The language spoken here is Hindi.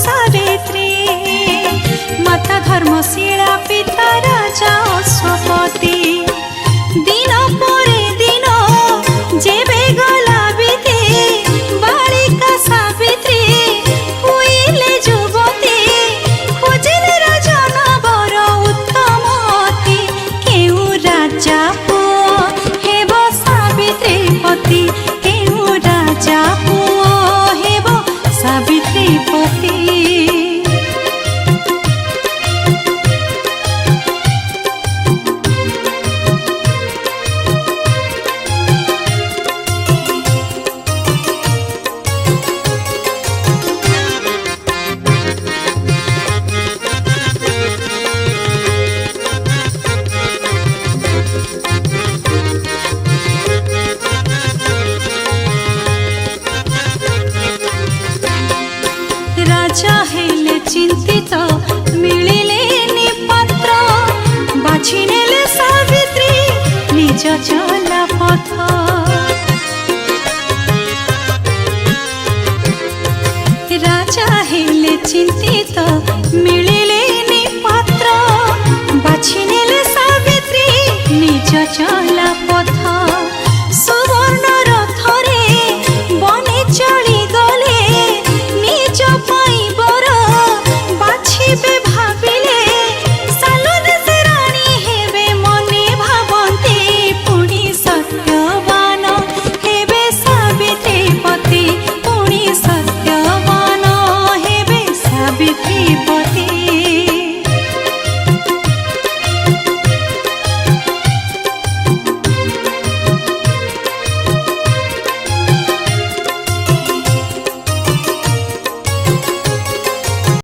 सावित्री माता धर्मशीला पिता राजा अश्वपति दिन परे दिन जेबे गला बीते बालिका सावित्री हुईले युवती खोजिले राजन बर उत्तमती केउ राजा पुओ हेब सावित्री पति केउ राजा पुओ हेब सावित्री पति। राजा हेले चिंतित मिलिले पात्र बाछि नेले सावित्री निज चला पथ राजा हेले चिंतित मिलिले पात्र बाछि नेले सावित्री निज चला पथ सुवर्ण रथरे बने चली गले निज पाइबर बाछिबे भाबिले सालो देशे रानी हेबे मने भाबन्ती पुणी सत्यवान हेबे सावित्री पति पुणी सत्यवान हेबे सावित्री